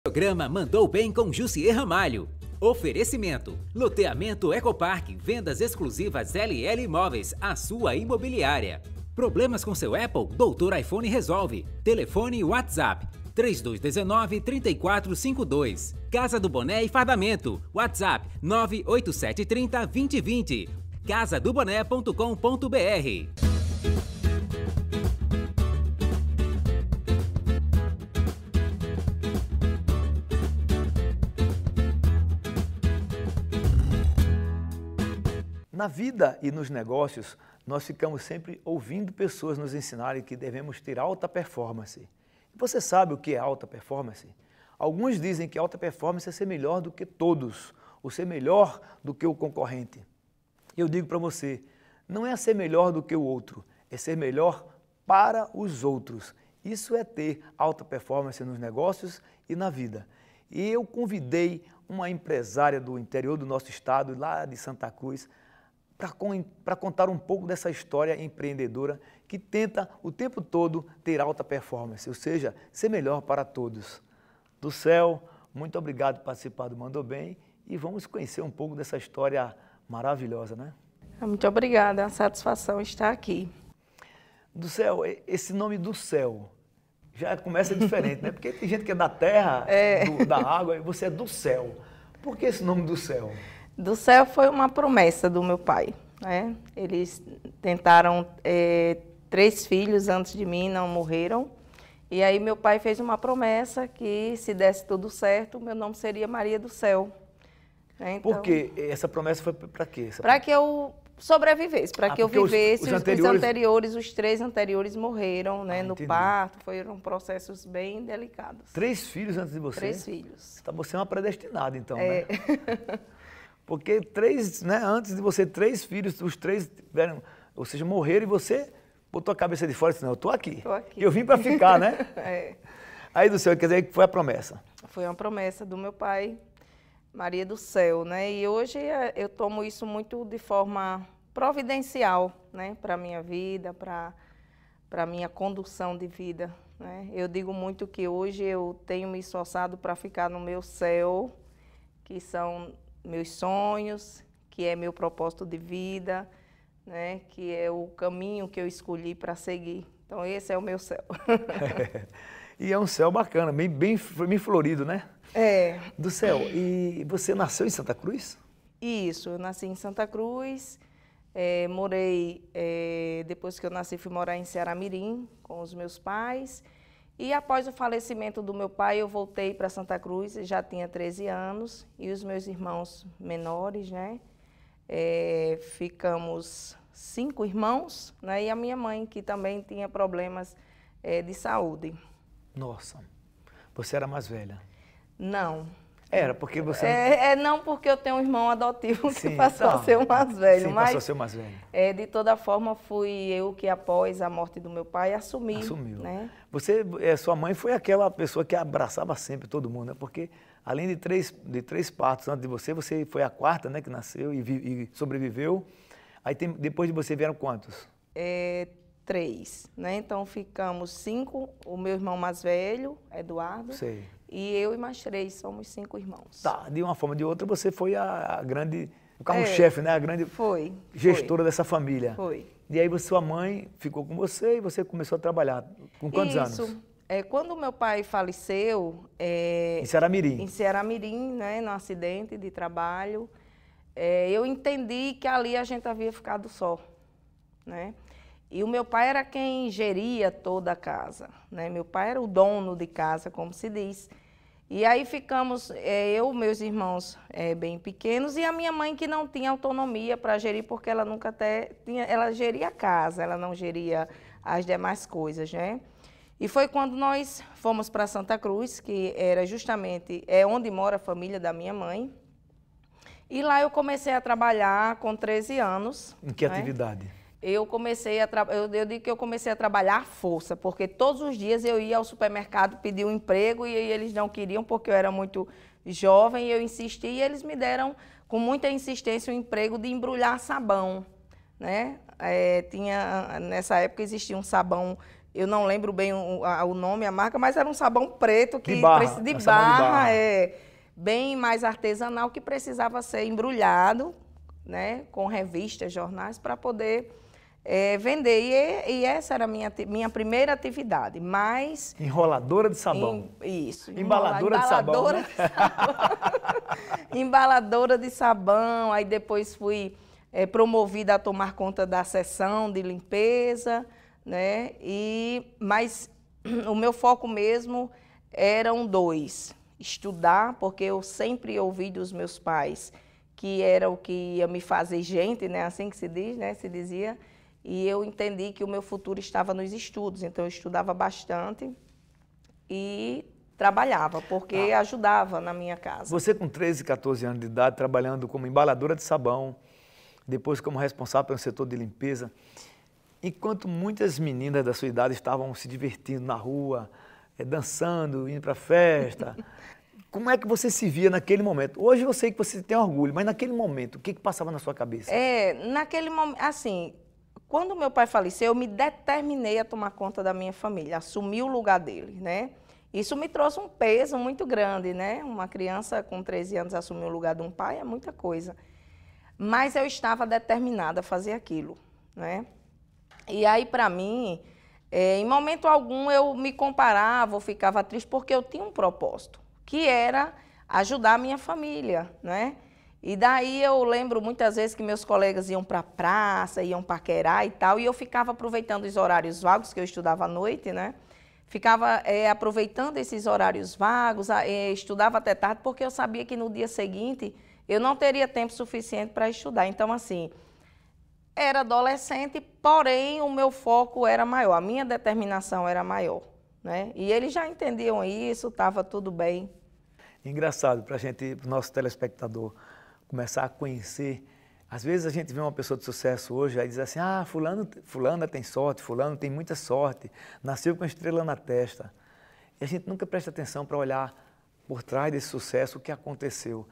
Programa Mandou Bem com Jussier Ramalho. Oferecimento: Loteamento Ecopark, vendas exclusivas LL Imóveis, a sua imobiliária. Problemas com seu Apple? Doutor iPhone resolve. Telefone e WhatsApp: 3219-3452. Casa do Boné e Fardamento. WhatsApp: 98730-2020. casadoboné.com.br. Na vida e nos negócios, nós ficamos sempre ouvindo pessoas nos ensinarem que devemos ter alta performance. Você sabe o que é alta performance? Alguns dizem que alta performance é ser melhor do que todos, ou ser melhor do que o concorrente. Eu digo para você, não é ser melhor do que o outro, é ser melhor para os outros. Isso é ter alta performance nos negócios e na vida. E eu convidei uma empresária do interior do nosso estado, lá de Santa Cruz, para contar um pouco dessa história empreendedora que tenta o tempo todo ter alta performance, ou seja, ser melhor para todos. Do céu, muito obrigado por participar do Mandou Bem e vamos conhecer um pouco dessa história maravilhosa, né? Muito obrigada, é uma satisfação estar aqui. Do céu, esse nome do céu já começa diferente, né? Porque tem gente que é da terra, da água, e você é do céu. Por que esse nome do céu? Do céu foi uma promessa do meu pai, né? Eles tentaram 3 filhos antes de mim, não morreram. E aí meu pai fez uma promessa que se desse tudo certo, meu nome seria Maria do Céu. Né? Então, por quê? Essa promessa foi para quê? Para que eu sobrevivesse, para que eu vivesse. Os 3 anteriores morreram, né, no parto, foram processos bem delicados. 3 filhos antes de você? 3 filhos. Você é uma predestinada, então, né? Porque 3, né, antes de você, 3 filhos, os 3 tiveram, ou seja, morreram e você botou a cabeça de fora e disse, não, eu estou aqui. Estou aqui. Eu vim para ficar, né? Aí do céu, quer dizer, que foi a promessa? Foi uma promessa do meu pai, Maria do Céu, né? E hoje eu tomo isso muito de forma providencial, né? Para a minha vida, para a minha condução de vida, né? Eu digo muito que hoje eu tenho me esforçado para ficar no meu céu, que são meus sonhos, que é meu propósito de vida, né? Que é o caminho que eu escolhi para seguir. Então, esse é o meu céu. E é um céu bacana, bem florido, né? Do céu. E você nasceu em Santa Cruz? Isso, eu nasci em Santa Cruz, morei, depois que eu nasci, fui morar em Ceará-Mirim com os meus pais. E após o falecimento do meu pai, eu voltei para Santa Cruz, já tinha 13 anos, e os meus irmãos menores, né? Ficamos 5 irmãos, né? E a minha mãe, que também tinha problemas de saúde. Nossa, você era mais velha? Não. Era, porque você... não porque eu tenho um irmão adotivo que sim, passou a ser o mais velho. Sim, passou a ser o mais velho. De toda forma, fui eu que, após a morte do meu pai, assumi. Assumiu. Né? Sua mãe foi aquela pessoa que abraçava sempre todo mundo, né? Porque além de três partos antes de você, você foi a 4ª, né, que nasceu e sobreviveu. Aí depois de você vieram quantos? 3, né? Então ficamos 5, o meu irmão mais velho, Eduardo. Sei. E eu e mais 3, somos 5 irmãos. Tá, de uma forma ou de outra, você foi a grande, o carro-chefe, né? A grande gestora dessa família. Foi. E aí sua mãe ficou com você e você começou a trabalhar. Com quantos anos? Isso. Quando meu pai faleceu... em Ceará-Mirim. Em Ceará-Mirim, né? No acidente de trabalho. Eu entendi que ali a gente havia ficado só, né? E o meu pai era quem geria toda a casa, né? Meu pai era o dono de casa, como se diz. E aí ficamos, eu, meus irmãos bem pequenos, e a minha mãe que não tinha autonomia para gerir, porque ela nunca tinha, ela geria a casa, ela não geria as demais coisas, né? E foi quando nós fomos para Santa Cruz, que era justamente onde mora a família da minha mãe. E lá eu comecei a trabalhar com 13 anos. Em que atividade? Eu digo que eu comecei a trabalhar à força, porque todos os dias eu ia ao supermercado pedir um emprego e eles não queriam, porque eu era muito jovem, e eu insisti, e eles me deram, com muita insistência, um emprego de embrulhar sabão, né? Nessa época existia um sabão Eu não lembro bem o nome, a marca, mas era um sabão preto que de barra, bem mais artesanal, que precisava ser embrulhado, né, com revistas, jornais, para poder vender. E essa era a minha primeira atividade. Mas enroladora de sabão. Isso. Embaladora de sabão, né? Embaladora de sabão. Aí depois fui promovida a tomar conta da seção de limpeza, né? Mas o meu foco mesmo eram dois. Estudar, porque eu sempre ouvi dos meus pais que era o que ia me fazer gente, né? Assim que se diz, né? Se dizia. E eu entendi que o meu futuro estava nos estudos. Então, eu estudava bastante e trabalhava, porque ajudava na minha casa. Você com 13, 14 anos de idade, trabalhando como embaladora de sabão, depois como responsável pelo setor de limpeza, enquanto muitas meninas da sua idade estavam se divertindo na rua, dançando, indo para festa, como é que você se via naquele momento? Hoje eu sei que você tem orgulho, mas naquele momento, o que passava na sua cabeça? Naquele momento, assim, quando meu pai faleceu, eu me determinei a tomar conta da minha família, assumir o lugar dele, né? Isso me trouxe um peso muito grande, né? Uma criança com 13 anos assumir o lugar de um pai é muita coisa. Mas eu estava determinada a fazer aquilo, né? E aí, para mim, em momento algum eu me comparava ou ficava triste, porque eu tinha um propósito, que era ajudar a minha família, né? E daí eu lembro muitas vezes que meus colegas iam para a praça, iam paquerar e tal, e eu ficava aproveitando os horários vagos, que eu estudava à noite, né? Ficava aproveitando esses horários vagos, estudava até tarde, porque eu sabia que no dia seguinte eu não teria tempo suficiente para estudar. Então, assim, era adolescente, porém o meu foco era maior, a minha determinação era maior, né? E eles já entendiam isso, estava tudo bem. Engraçado para a gente, para o nosso telespectador, começar a conhecer. Às vezes a gente vê uma pessoa de sucesso hoje, aí diz assim, fulana tem sorte, fulano tem muita sorte, nasceu com a estrela na testa. E a gente nunca presta atenção para olhar por trás desse sucesso o que aconteceu.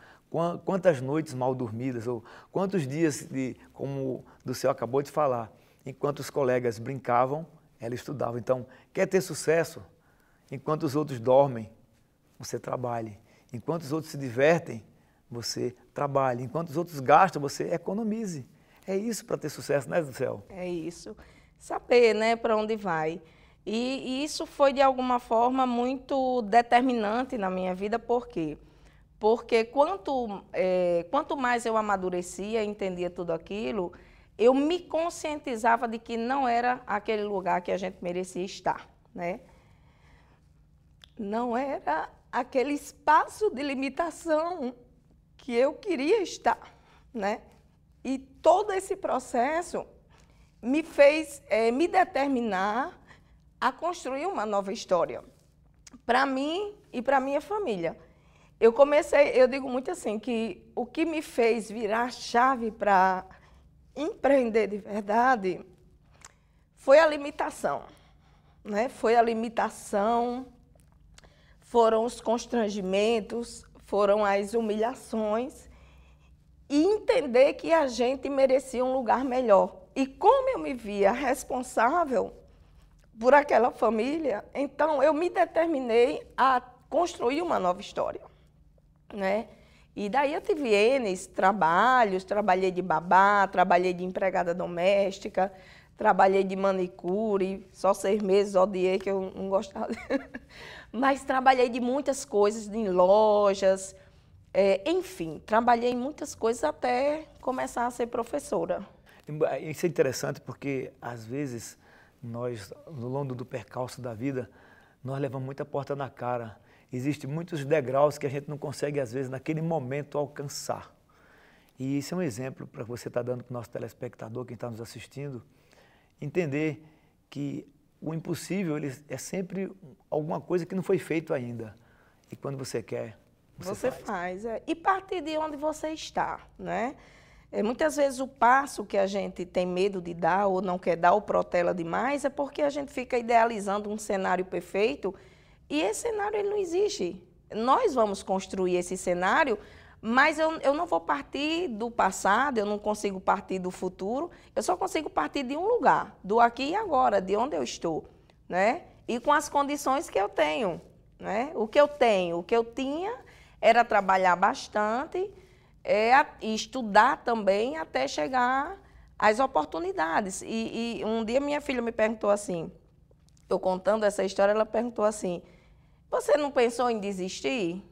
Quantas noites mal dormidas, ou quantos dias, como do céu acabou de falar, enquanto os colegas brincavam, ela estudava. Então, quer ter sucesso? Enquanto os outros dormem, você trabalhe. Enquanto os outros se divertem, você trabalhe. Enquanto os outros gastam, você economize. É isso para ter sucesso, né, do céu? É isso. Saber, né, para onde vai. E isso foi, de alguma forma, muito determinante na minha vida. Por quê? Porque quanto mais eu amadurecia, entendia tudo aquilo, eu me conscientizava de que não era aquele lugar que a gente merecia estar, né? Não era aquele espaço de limitação que eu queria estar, né? E todo esse processo me fez me determinar a construir uma nova história para mim e para minha família. Eu digo muito assim, que o que me fez virar a chave para empreender de verdade foi a limitação, né? Foi a limitação, foram os constrangimentos, foram as humilhações e entender que a gente merecia um lugar melhor. E como eu me via responsável por aquela família, então eu me determinei a construir uma nova história, né? E daí eu tive N trabalhos, trabalhei de babá, trabalhei de empregada doméstica, trabalhei de manicure, só 6 meses, odiei, que eu não gostava. Mas trabalhei de muitas coisas, em lojas, enfim, trabalhei em muitas coisas até começar a ser professora. Isso é interessante porque, às vezes, nós, no longo do percalço da vida, nós levamos muita porta na cara. Existem muitos degraus que a gente não consegue, às vezes, naquele momento, alcançar. E isso é um exemplo para você estar dando para o nosso telespectador, quem está nos assistindo, entender que o impossível é sempre alguma coisa que não foi feito ainda. E quando você quer, você faz. E partir de onde você está, né? Muitas vezes o passo que a gente tem medo de dar ou não quer dar ou protela demais é porque a gente fica idealizando um cenário perfeito e esse cenário ele não existe. Nós vamos construir esse cenário, mas eu não vou partir do passado, eu não consigo partir do futuro, eu só consigo partir de um lugar, do aqui e agora, de onde eu estou. né? E com as condições que eu tenho, né? O que eu tinha era trabalhar bastante e estudar também até chegar às oportunidades. E um dia minha filha me perguntou assim, eu contando essa história, ela perguntou assim, você não pensou em desistir?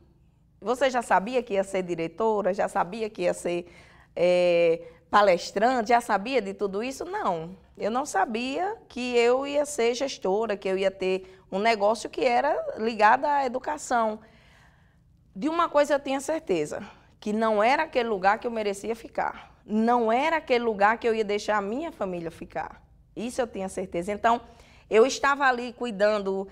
Você já sabia que ia ser diretora? Já sabia que ia ser palestrante? Já sabia de tudo isso? Não, eu não sabia que eu ia ser gestora, que eu ia ter um negócio que era ligado à educação. De uma coisa eu tinha certeza, que não era aquele lugar que eu merecia ficar. Não era aquele lugar que eu ia deixar a minha família ficar. Isso eu tinha certeza. Então, eu estava ali cuidando,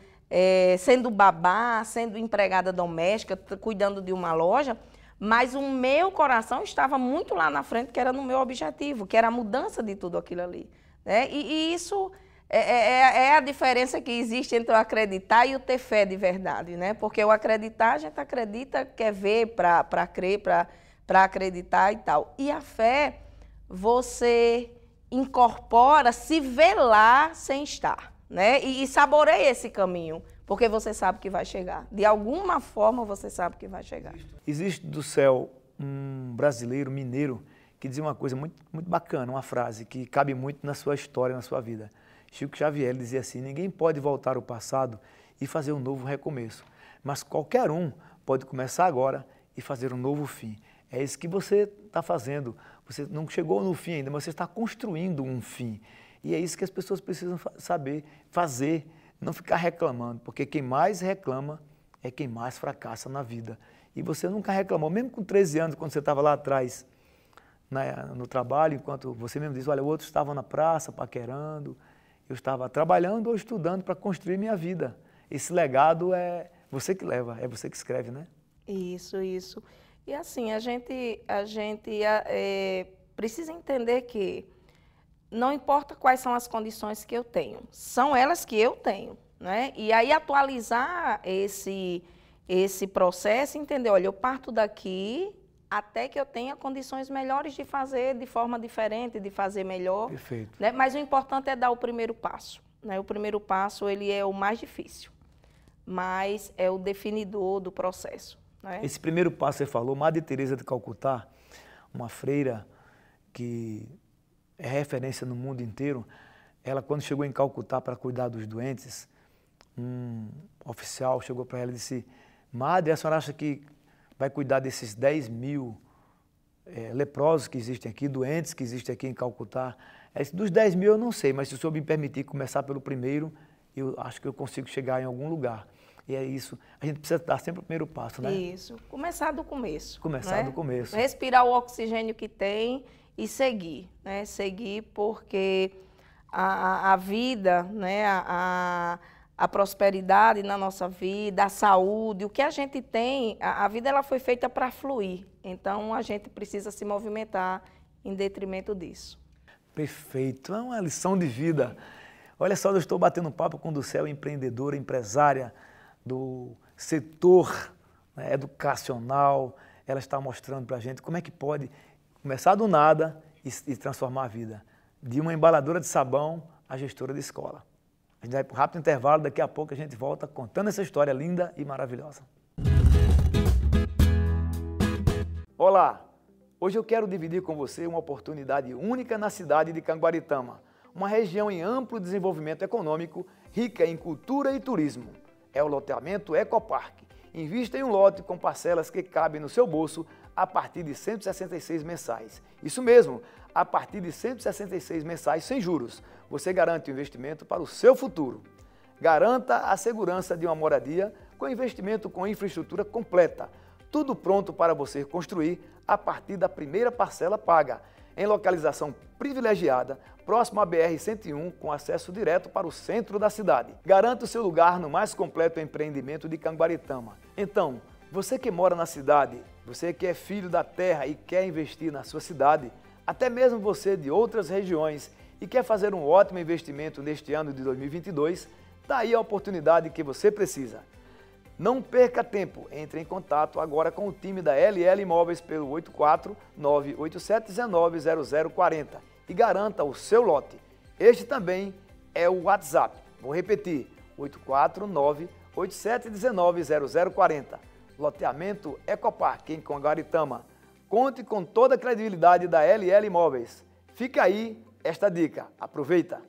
sendo babá, sendo empregada doméstica, cuidando de uma loja, mas o meu coração estava muito lá na frente, que era no meu objetivo, que era a mudança de tudo aquilo ali, né? E isso é a diferença que existe entre o acreditar e o ter fé de verdade, né? Porque o acreditar, a gente acredita, quer ver para crer, para acreditar e tal. E a fé, você incorpora, se vê lá sem estar, né? E saboreia esse caminho, porque você sabe que vai chegar. De alguma forma, você sabe que vai chegar. Existe do céu um brasileiro, mineiro, que dizia uma coisa muito, muito bacana, uma frase que cabe muito na sua história, na sua vida. Chico Xavier dizia assim, ninguém pode voltar ao passado e fazer um novo recomeço, mas qualquer um pode começar agora e fazer um novo fim. É isso que você está fazendo. Você não chegou no fim ainda, mas você está construindo um fim. E é isso que as pessoas precisam saber fazer, não ficar reclamando, porque quem mais reclama é quem mais fracassa na vida. E você nunca reclamou, mesmo com 13 anos, quando você estava lá atrás no trabalho, enquanto você mesmo diz, olha, outros estavam na praça paquerando, eu estava trabalhando ou estudando para construir minha vida. Esse legado é você que leva, é você que escreve, né? Isso. E assim, a gente precisa entender que não importa quais são as condições que eu tenho, são elas que eu tenho, né? E aí atualizar esse processo e entender, olha, eu parto daqui até que eu tenha condições melhores de fazer de forma diferente, de fazer melhor. Perfeito. Né? Mas o importante é dar o primeiro passo, né? O primeiro passo, ele é o mais difícil, mas é o definidor do processo, né? Esse primeiro passo, você falou, Madre Teresa de Calcutá, uma freira que é referência no mundo inteiro, ela, quando chegou em Calcutá para cuidar dos doentes, um oficial chegou para ela e disse, Madre, a senhora acha que vai cuidar desses 10 mil leprosos que existem aqui, doentes que existem aqui em Calcutá? Ela disse, dos 10 mil eu não sei, mas se o senhor me permitir começar pelo primeiro, eu acho que eu consigo chegar em algum lugar. E é isso, a gente precisa dar sempre o primeiro passo, né? Isso, começar do começo. Começar do começo. Respirar o oxigênio que tem e seguir, né? Seguir porque a vida, né? A prosperidade na nossa vida, a saúde, o que a gente tem, a vida ela foi feita para fluir. Então, a gente precisa se movimentar em detrimento disso. Perfeito, é uma lição de vida. Olha só, eu estou batendo papo com Ducel, empreendedora, empresária do setor, né, educacional. Ela está mostrando para a gente como é que pode começar do nada e transformar a vida. De uma embaladora de sabão a gestora de escola. A gente vai para um rápido intervalo, daqui a pouco a gente volta contando essa história linda e maravilhosa. Olá! Hoje eu quero dividir com você uma oportunidade única na cidade de Canguaritama, uma região em amplo desenvolvimento econômico, rica em cultura e turismo. É o loteamento Ecopark. Invista em um lote com parcelas que cabem no seu bolso a partir de R$ 166 mensais. Isso mesmo, a partir de R$ 166 mensais sem juros. Você garante o investimento para o seu futuro. Garanta a segurança de uma moradia com investimento com infraestrutura completa. Tudo pronto para você construir a partir da primeira parcela paga. Em localização privilegiada, próximo à BR-101, com acesso direto para o centro da cidade. Garanta o seu lugar no mais completo empreendimento de Canguaritama. Então, você que mora na cidade, você que é filho da terra e quer investir na sua cidade, até mesmo você de outras regiões e quer fazer um ótimo investimento neste ano de 2022, está aí a oportunidade que você precisa. Não perca tempo, entre em contato agora com o time da LL Imóveis pelo 84987190040 e garanta o seu lote. Este também é o WhatsApp. Vou repetir, 849-8719-0040. Loteamento Ecopark, em Congaritama. Conte com toda a credibilidade da LL Imóveis. Fica aí esta dica. Aproveita!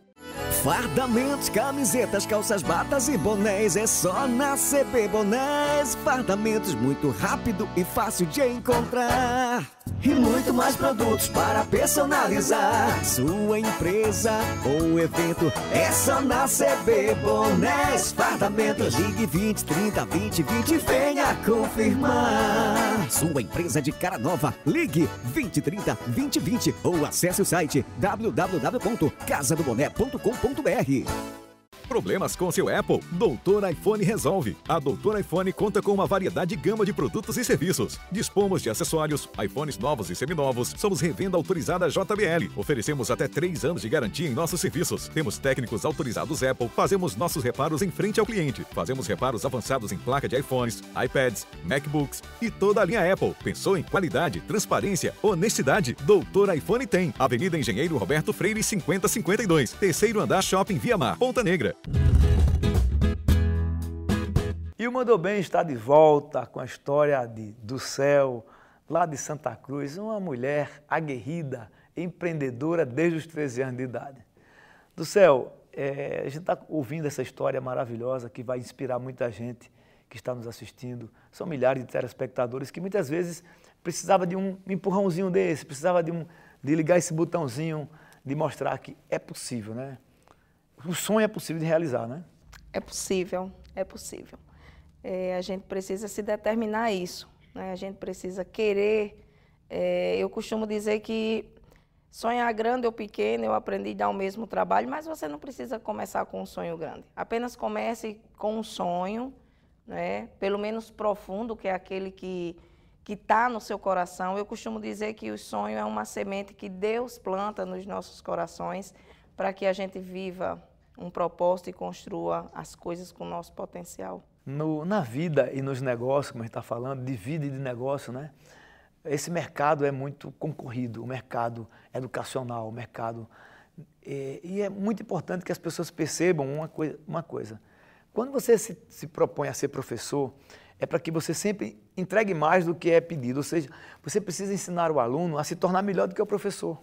Fardamentos, camisetas, calças, batas e bonés é só na CB Bonés. Fardamentos muito rápido e fácil de encontrar. E muito mais produtos para personalizar sua empresa ou evento. É só na CB Bonés. Fardamentos, ligue 20 30 20 20 e venha confirmar. Sua empresa de cara nova, ligue 20 30 20 20 ou acesse o site www.casadoboné.com.br. Problemas com seu Apple? Doutor iPhone resolve. A Doutor iPhone conta com uma variedade e gama de produtos e serviços. Dispomos de acessórios, iPhones novos e seminovos. Somos revenda autorizada JBL. Oferecemos até 3 anos de garantia em nossos serviços. Temos técnicos autorizados Apple. Fazemos nossos reparos em frente ao cliente. Fazemos reparos avançados em placa de iPhones, iPads, MacBooks e toda a linha Apple. Pensou em qualidade, transparência, honestidade? Doutor iPhone tem. Avenida Engenheiro Roberto Freire 5052. Terceiro andar Shopping Via Mar, Ponta Negra. E o Mandou Bem está de volta com a história do céu, lá de Santa Cruz, uma mulher aguerrida, empreendedora desde os 13 anos de idade. Do céu, a gente está ouvindo essa história maravilhosa que vai inspirar muita gente que está nos assistindo. São milhares de telespectadores que muitas vezes precisava de um empurrãozinho desse, precisava de ligar esse botãozinho, de mostrar que é possível, né? O sonho é possível de realizar, né? É possível, é possível. A gente precisa se determinar a isso, né? A gente precisa querer. Eu costumo dizer que sonhar grande ou pequeno, eu aprendi a dar o mesmo trabalho, mas você não precisa começar com um sonho grande. Apenas comece com um sonho, né? Pelo menos profundo, que é aquele que está no seu coração. Eu costumo dizer que o sonho é uma semente que Deus planta nos nossos corações, para que a gente viva um propósito e construa as coisas com o nosso potencial. Na vida e nos negócios, como a gente está falando, de vida e de negócio, né? Esse mercado é muito concorrido, o mercado educacional, o mercado... E é muito importante que as pessoas percebam uma coisa. Quando você se propõe a ser professor, é para que você sempre entregue mais do que é pedido, ou seja, você precisa ensinar o aluno a se tornar melhor do que o professor.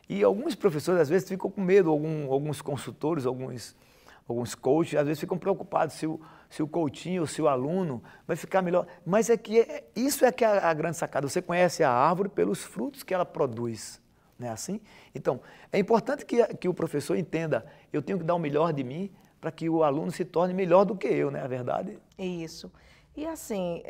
E alguns professores, às vezes, ficam com medo, alguns consultores, alguns coaches, às vezes ficam preocupados se o coachinho ou se o aluno vai ficar melhor. Mas isso é que é a grande sacada. Você conhece a árvore pelos frutos que ela produz, não é assim? Então, é importante que o professor entenda, eu tenho que dar o melhor de mim para que o aluno se torne melhor do que eu, não é a verdade? Isso. E assim,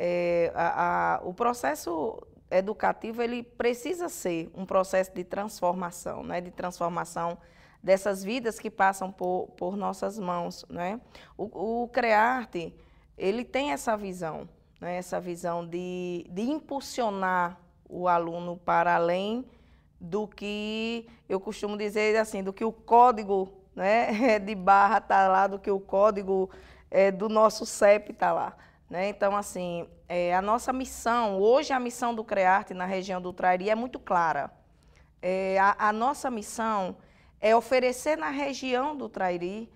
o processo educativo, ele precisa ser um processo de transformação, né? De transformação dessas vidas que passam por nossas mãos, né? O CREARTE, ele tem essa visão, né? Essa visão de impulsionar o aluno para além do que, eu costumo dizer assim, do que o código, né, de barra está lá, do que o código do nosso CEP está lá. Né? Então, assim, a nossa missão, hoje a missão do CREARTE na região do Trairi é muito clara. A nossa missão é oferecer na região do Trairi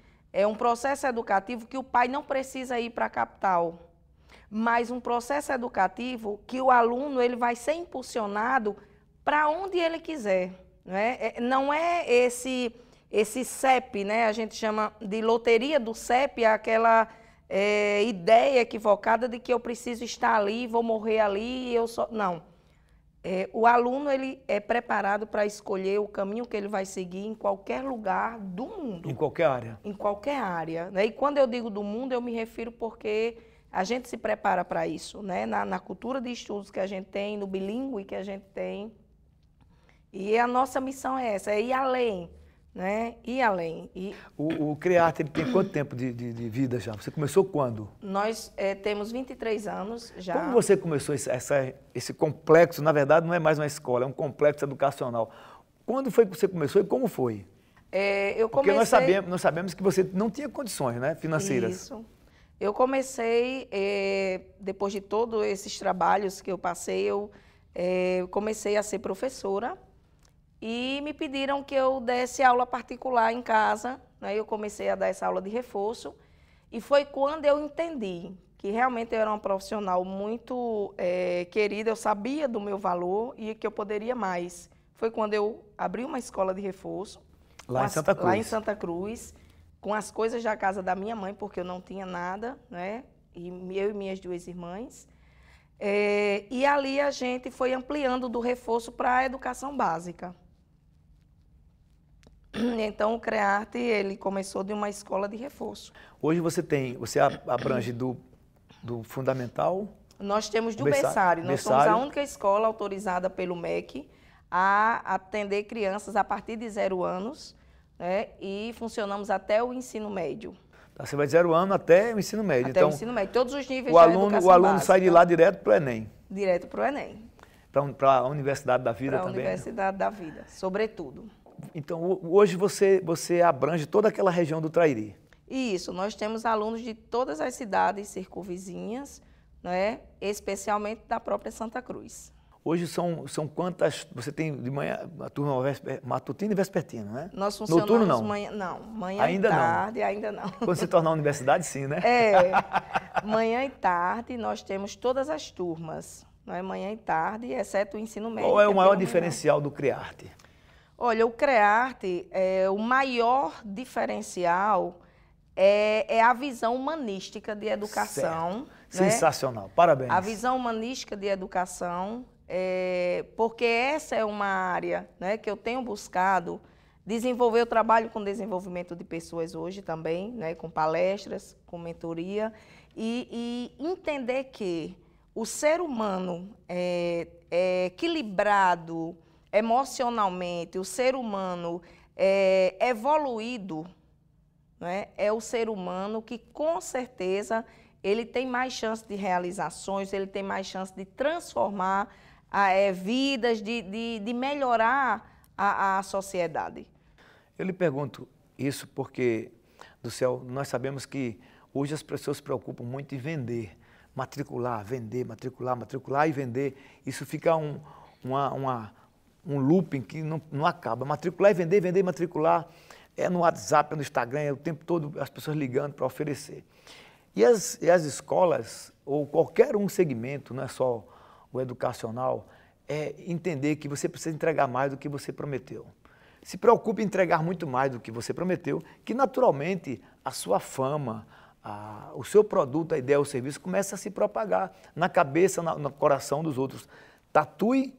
um processo educativo que o pai não precisa ir para a capital, mas um processo educativo que o aluno ele vai ser impulsionado para onde ele quiser. Né? Não é esse CEP, né? A gente chama de loteria do CEP, aquela... ideia equivocada de que eu preciso estar ali, vou morrer ali e eu só... Não. O aluno ele é preparado para escolher o caminho que ele vai seguir em qualquer lugar do mundo. Em qualquer área. Em qualquer área. Né? E quando eu digo do mundo, eu me refiro porque a gente se prepara para isso. Né? Na cultura de estudos que a gente tem, no bilíngue que a gente tem. E a nossa missão é essa, é ir além. Né? Ir além. O CREARTE ele tem quanto tempo de vida já? Você começou quando? Nós temos 23 anos já. Como você começou esse complexo? Na verdade, não é mais uma escola, é um complexo educacional. Quando foi que você começou e como foi? Eu comecei... Porque nós sabemos que você não tinha condições, né, financeiras. Isso. Eu comecei, depois de todos esses trabalhos que eu passei, eu comecei a ser professora. E me pediram que eu desse aula particular em casa, né? Eu comecei a dar essa aula de reforço E foi quando eu entendi que realmente eu era uma profissional muito querida, eu sabia do meu valor e que eu poderia mais. Foi quando eu abri uma escola de reforço. Lá em Santa Cruz. Lá em Santa Cruz, com as coisas da casa da minha mãe, porque eu não tinha nada, né? E eu e minhas 2 irmãs. E ali a gente foi ampliando do reforço para a educação básica. Então, o CREARTE, ele começou de uma escola de reforço. Hoje você abrange do fundamental? Nós temos do berçário. Nós somos a única escola autorizada pelo MEC a atender crianças a partir de 0 anos, né? E funcionamos até o ensino médio. Você vai de 0 ano até o ensino médio. Até então, o ensino médio, todos os níveis da educação básica. O aluno sai de lá direto para o Enem? Direto para o Enem. Para a Universidade da Vida também? Para a Universidade da Vida, sobretudo. Então, hoje você abrange toda aquela região do Trairi? Isso, nós temos alunos de todas as cidades circunvizinhas, né? Especialmente da própria Santa Cruz. Hoje são quantas, você tem de manhã, a turma matutina e vespertina, né? Nós funcionamos noturno, não? Manhã ainda e tarde, não. ainda não. Quando se tornar universidade, sim, né? Manhã e tarde nós temos todas as turmas, não é? Manhã e tarde, exceto o ensino médio. Qual é o maior diferencial do CREARTE? Olha, o CREARTE, o maior diferencial é a visão humanística de educação. Né? Sensacional, parabéns. A visão humanística de educação, porque essa é uma área, né, que eu tenho buscado desenvolver. Eu trabalho com desenvolvimento de pessoas hoje também, né, com palestras, com mentoria, e entender que o ser humano é equilibrado emocionalmente, o ser humano evoluído, né, é o ser humano que, com certeza, ele tem mais chance de realizações, ele tem mais chance de transformar vidas, de melhorar a sociedade. Eu lhe pergunto isso porque, do céu, nós sabemos que hoje as pessoas se preocupam muito em vender, matricular, vender, matricular e vender. Isso fica um looping que não acaba. Matricular e vender, vender e matricular. É no WhatsApp, é no Instagram, é o tempo todo as pessoas ligando para oferecer. E as escolas, ou qualquer segmento, não é só o educacional, é entender que você precisa entregar mais do que você prometeu. Se preocupe em entregar muito mais do que você prometeu, que naturalmente a sua fama, o seu produto, a ideia, o serviço começa a se propagar na cabeça, no coração dos outros. Tatue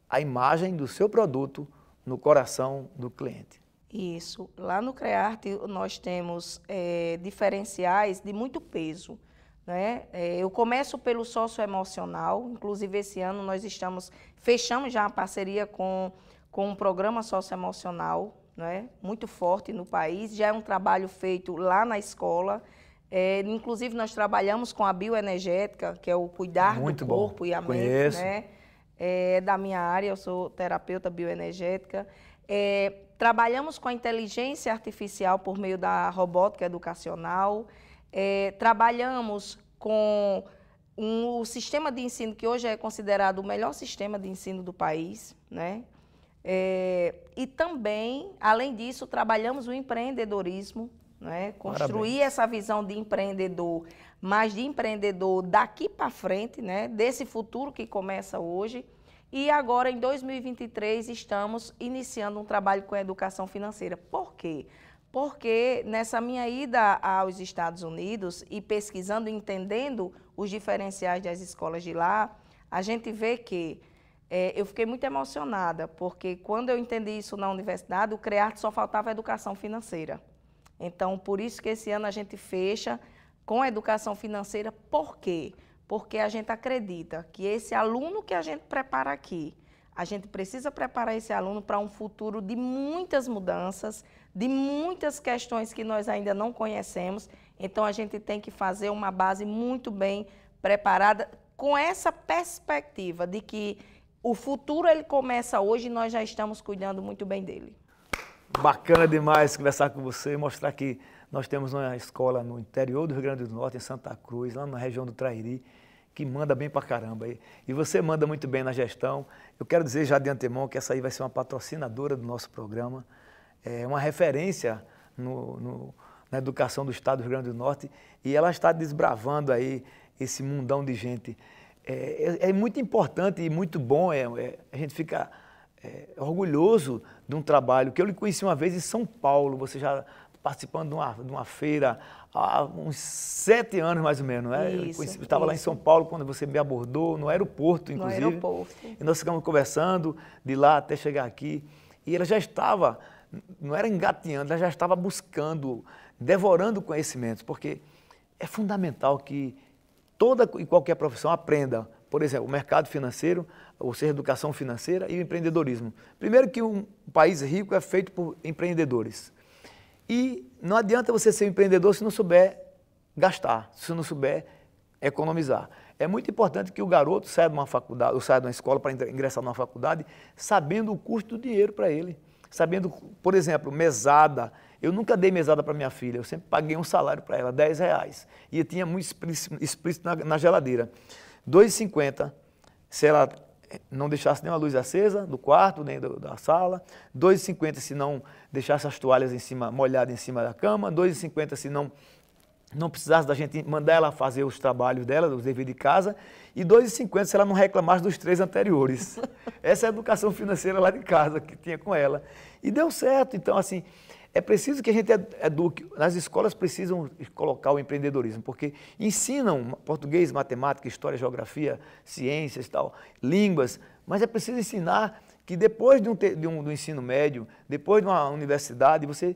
a imagem do seu produto no coração do cliente. Isso. Lá no CREARTE nós temos diferenciais de muito peso, né? Eu começo pelo socioemocional, inclusive esse ano nós fechamos já a parceria com um programa socioemocional, né? Muito forte no país, já é um trabalho feito lá na escola. Inclusive nós trabalhamos com a bioenergética, que é o cuidar do corpo e a mente, né? É da minha área, eu sou terapeuta bioenergética. Trabalhamos com a inteligência artificial por meio da robótica educacional, trabalhamos com o sistema de ensino que hoje é considerado o melhor sistema de ensino do país, né? E também, além disso, trabalhamos o empreendedorismo, né? Construir essa visão de empreendedor, mas de empreendedor daqui para frente, né? Desse futuro que começa hoje. E agora, em 2023, estamos iniciando um trabalho com a educação financeira. Por quê? Porque nessa minha ida aos Estados Unidos e pesquisando e entendendo os diferenciais das escolas de lá, a gente vê que eu fiquei muito emocionada, porque quando eu entendi isso na universidade, o CREARTE só faltava educação financeira. Então, por isso que esse ano a gente fecha com a educação financeira. Por quê? Porque a gente acredita que esse aluno que a gente prepara aqui, a gente precisa preparar esse aluno para um futuro de muitas mudanças, de muitas questões que nós ainda não conhecemos. Então, a gente tem que fazer uma base muito bem preparada com essa perspectiva de que o futuro ele começa hoje e nós já estamos cuidando muito bem dele. Bacana demais conversar com você e mostrar que nós temos uma escola no interior do Rio Grande do Norte, em Santa Cruz, lá na região do Trairi, que manda bem pra caramba. E você manda muito bem na gestão. Eu quero dizer já de antemão que essa aí vai ser uma patrocinadora do nosso programa, uma referência na educação do estado do Rio Grande do Norte, e ela está desbravando aí esse mundão de gente. É muito importante e muito bom, a gente fica orgulhoso de um trabalho que eu lhe conheci uma vez em São Paulo, você já participando de uma feira há uns 7 anos mais ou menos, né? Eu estava lá em São Paulo quando você me abordou, no aeroporto, inclusive. No aeroporto. E nós ficamos conversando de lá até chegar aqui, e ela já estava, não era engatinhando, ela já estava buscando, devorando conhecimentos, porque é fundamental que toda e qualquer profissão aprenda, por exemplo, o mercado financeiro, ou seja, a educação financeira e o empreendedorismo. Primeiro que um país rico é feito por empreendedores. E não adianta você ser um empreendedor se não souber gastar, se não souber economizar. É muito importante que o garoto saia de uma faculdade, ou saia de uma escola para ingressar numa faculdade, sabendo o custo do dinheiro para ele. Sabendo, por exemplo, mesada. Eu nunca dei mesada para minha filha, eu sempre paguei um salário para ela, R$10. E eu tinha muito explícito na geladeira. R$2,50 se ela não deixasse nenhuma luz acesa do quarto, nem da sala. R$2,50 se não deixasse as toalhas molhadas em cima da cama. R$2,50 se não precisasse da gente mandar ela fazer os trabalhos dela, os deveres de casa. E R$2,50 se ela não reclamasse dos 3 anteriores. Essa é a educação financeira lá de casa que tinha com ela. E deu certo. Então, assim, é preciso que a gente eduque. Nas escolas precisam colocar o empreendedorismo, porque ensinam português, matemática, história, geografia, ciências, tal, línguas, mas é preciso ensinar que depois do ensino médio, depois de uma universidade, você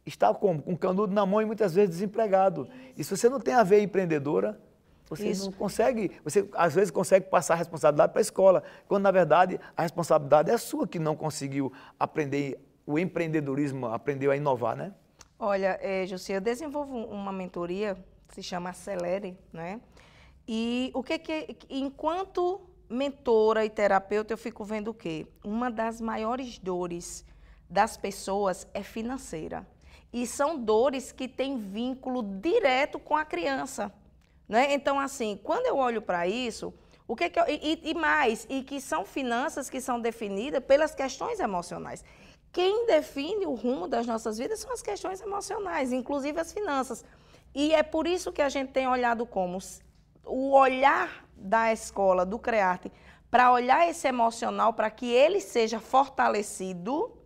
está com canudo na mão e muitas vezes desempregado. E se você não tem a veia empreendedora, você não consegue, você às vezes consegue passar a responsabilidade para a escola, quando na verdade a responsabilidade é sua que não conseguiu aprender o empreendedorismo, aprendeu a inovar, né? Olha, José, eu desenvolvo uma mentoria, se chama Acelere, né? E enquanto mentora e terapeuta, eu fico vendo o quê? Uma das maiores dores das pessoas é financeira. E são dores que têm vínculo direto com a criança, né? Então, assim, quando eu olho para isso, e que são finanças que são definidas pelas questões emocionais. Quem define o rumo das nossas vidas são as questões emocionais, inclusive as finanças. E é por isso que a gente tem olhado como o olhar da escola, do CREARTE, para olhar esse emocional, para que ele seja fortalecido,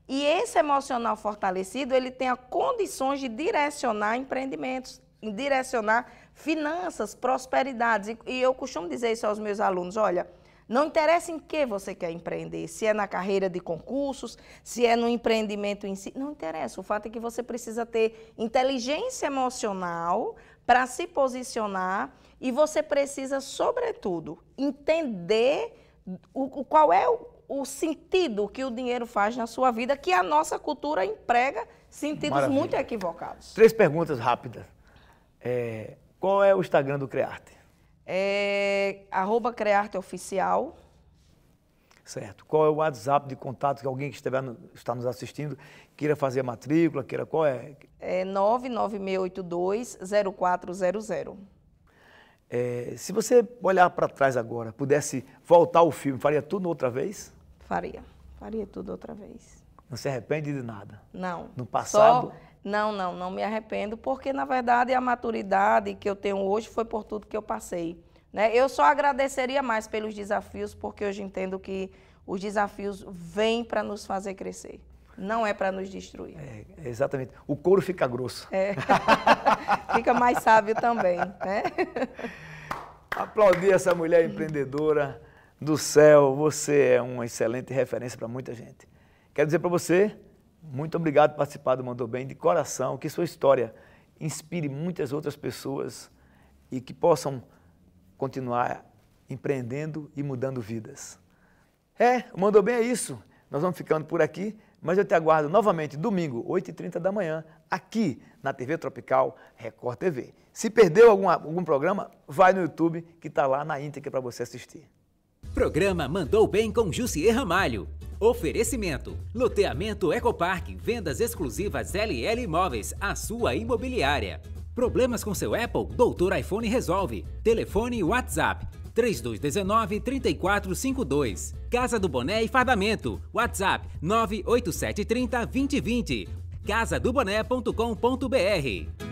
e esse emocional fortalecido, ele tenha condições de direcionar empreendimentos, direcionar finanças, prosperidades. E eu costumo dizer isso aos meus alunos, olha, não interessa em que você quer empreender, se é na carreira de concursos, se é no empreendimento em si, não interessa. O fato é que você precisa ter inteligência emocional para se posicionar e você precisa, sobretudo, entender qual é o sentido que o dinheiro faz na sua vida, que a nossa cultura emprega sentidos muito equivocados. 3 perguntas rápidas. Qual é o Instagram do CREARTE? @CREARTEOficial. Certo. Qual é o WhatsApp de contato que alguém que está nos assistindo queira fazer a matrícula, qual é? 996820400. Se você olhar para trás agora, pudesse voltar ao filme, faria tudo outra vez? Faria tudo outra vez. Não se arrepende de nada? Não. No passado? Não me arrependo, porque, na verdade, a maturidade que eu tenho hoje foi por tudo que eu passei, né? Eu só agradeceria mais pelos desafios, porque hoje entendo que os desafios vêm para nos fazer crescer, não é para nos destruir. Exatamente. O couro fica grosso. Fica mais sábio também, né? Aplaudir essa mulher empreendedora do céu, você é uma excelente referência para muita gente. Quero dizer para você, muito obrigado por participar do Mandou Bem, de coração, que sua história inspire muitas outras pessoas e que possam continuar empreendendo e mudando vidas. O Mandou Bem é isso. Nós vamos ficando por aqui, mas eu te aguardo novamente domingo, 8h30 da manhã, aqui na TV Tropical Record TV. Se perdeu algum programa, vai no YouTube, que está lá na íntegra para você assistir. Programa Mandou Bem com Jussier Ramalho. Oferecimento: loteamento Ecopark, vendas exclusivas LL Imóveis, a sua imobiliária. Problemas com seu Apple? Doutor iPhone resolve. Telefone WhatsApp 3219-3452. Casa do Boné e Fardamento. WhatsApp 98730-2020. casadoboné.com.br.